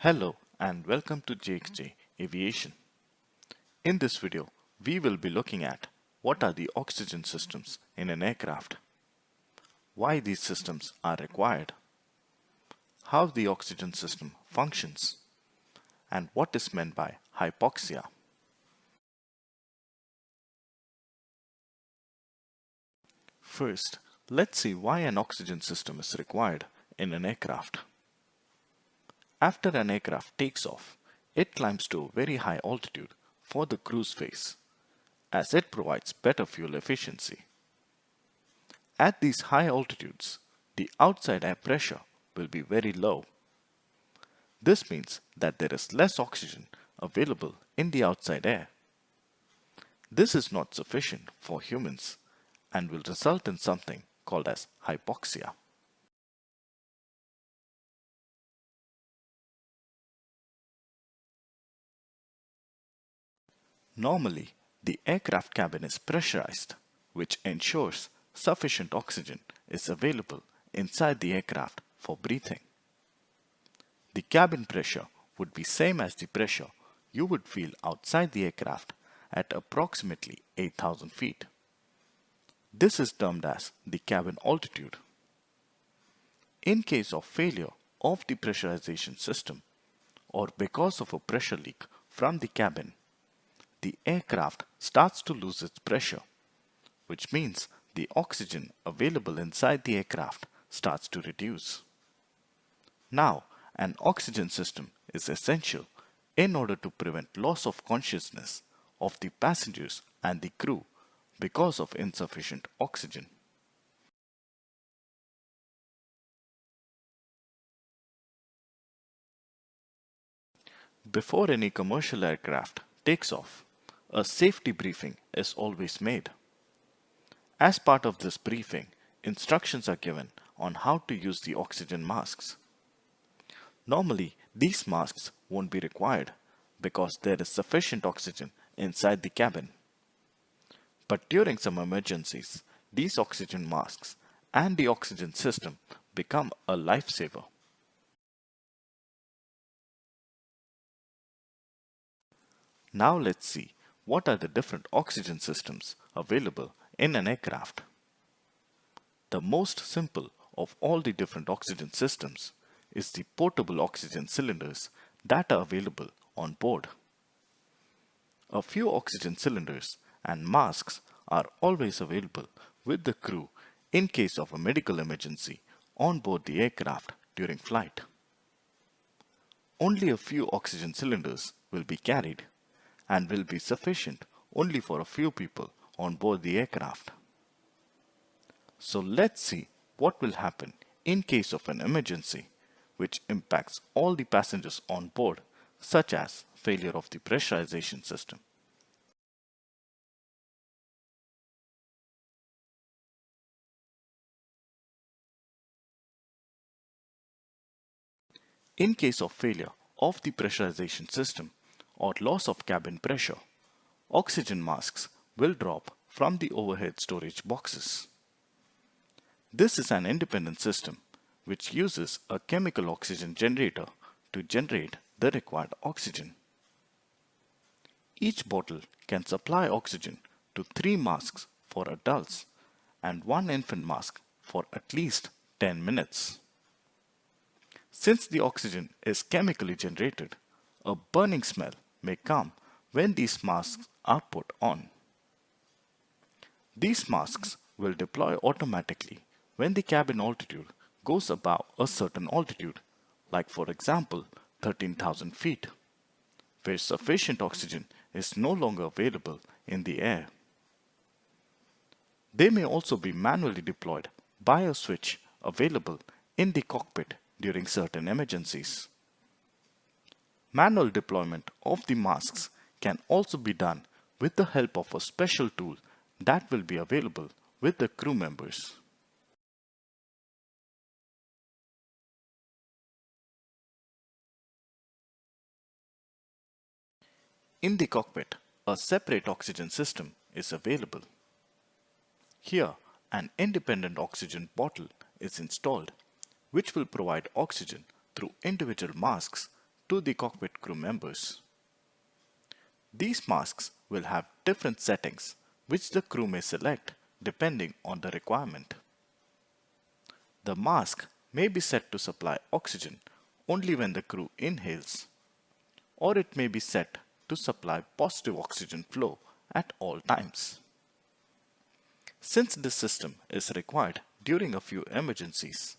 Hello and welcome to JXJ Aviation. In this video, we will be looking at what are the oxygen systems in an aircraft, why these systems are required, how the oxygen system functions, and what is meant by hypoxia. First, let's see why an oxygen system is required in an aircraft. After an aircraft takes off, it climbs to a very high altitude for the cruise phase, as it provides better fuel efficiency. At these high altitudes, the outside air pressure will be very low. This means that there is less oxygen available in the outside air. This is not sufficient for humans and will result in something called as hypoxia. Normally, the aircraft cabin is pressurized, which ensures sufficient oxygen is available inside the aircraft for breathing. The cabin pressure would be same as the pressure you would feel outside the aircraft at approximately 8,000 feet. This is termed as the cabin altitude. In case of failure of the pressurization system or because of a pressure leak from the cabin, the aircraft starts to lose its pressure, which means the oxygen available inside the aircraft starts to reduce. Now, an oxygen system is essential in order to prevent loss of consciousness of the passengers and the crew because of insufficient oxygen. Before any commercial aircraft takes off, a safety briefing is always made. As part of this briefing, instructions are given on how to use the oxygen masks. Normally, these masks won't be required because there is sufficient oxygen inside the cabin. But during some emergencies, these oxygen masks and the oxygen system become a lifesaver. Now let's see what are the different oxygen systems available in an aircraft. The most simple of all the different oxygen systems is the portable oxygen cylinders that are available on board. A few oxygen cylinders and masks are always available with the crew in case of a medical emergency on board the aircraft during flight. Only a few oxygen cylinders will be carried and will be sufficient only for a few people on board the aircraft. So let's see what will happen in case of an emergency which impacts all the passengers on board, such as failure of the pressurization system. In case of failure of the pressurization system or loss of cabin pressure, oxygen masks will drop from the overhead storage boxes. This is an independent system which uses a chemical oxygen generator to generate the required oxygen. Each bottle can supply oxygen to 3 masks for adults and 1 infant mask for at least 10 minutes. Since the oxygen is chemically generated, a burning smell may come when these masks are put on. These masks will deploy automatically when the cabin altitude goes above a certain altitude, like for example 13,000 feet, where sufficient oxygen is no longer available in the air. They may also be manually deployed by a switch available in the cockpit during certain emergencies. Manual deployment of the masks can also be done with the help of a special tool that will be available with the crew members. In the cockpit, a separate oxygen system is available. Here, an independent oxygen bottle is installed, which will provide oxygen through individual masks to the cockpit crew members. These masks will have different settings which the crew may select depending on the requirement. The mask may be set to supply oxygen only when the crew inhales, or it may be set to supply positive oxygen flow at all times. Since this system is required during a few emergencies,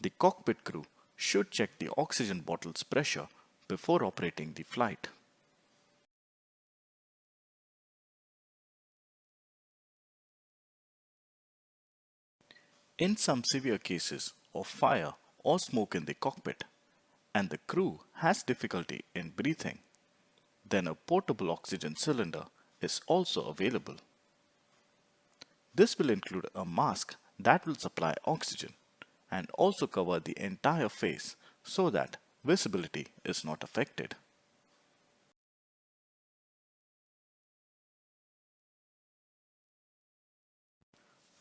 the cockpit crew should check the oxygen bottle's pressure before operating the flight. In some severe cases of fire or smoke in the cockpit, and the crew has difficulty in breathing, then a portable oxygen cylinder is also available. This will include a mask that will supply oxygen and also cover the entire face so that visibility is not affected.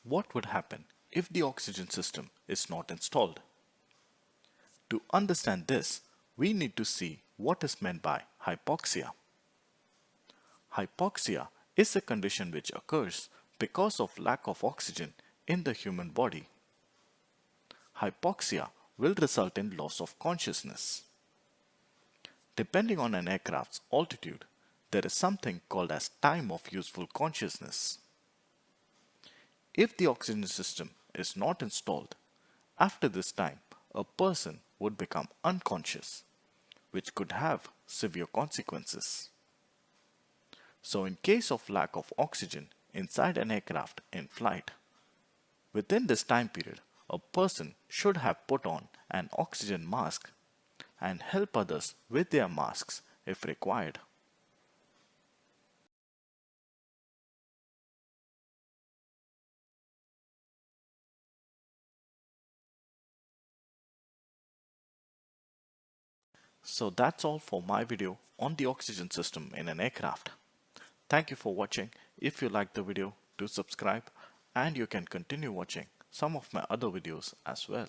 What would happen if the oxygen system is not installed? To understand this, we need to see what is meant by hypoxia. Hypoxia is a condition which occurs because of lack of oxygen in the human body. Hypoxia will result in loss of consciousness. Depending on an aircraft's altitude, there is something called as time of useful consciousness. If the oxygen system is not installed, after this time, a person would become unconscious, which could have severe consequences. So in case of lack of oxygen inside an aircraft in flight, within this time period, a person should have put on an oxygen mask and help others with their masks if required. So that's all for my video on the oxygen system in an aircraft. Thank you for watching. If you liked the video, do subscribe and you can continue watching some of my other videos as well.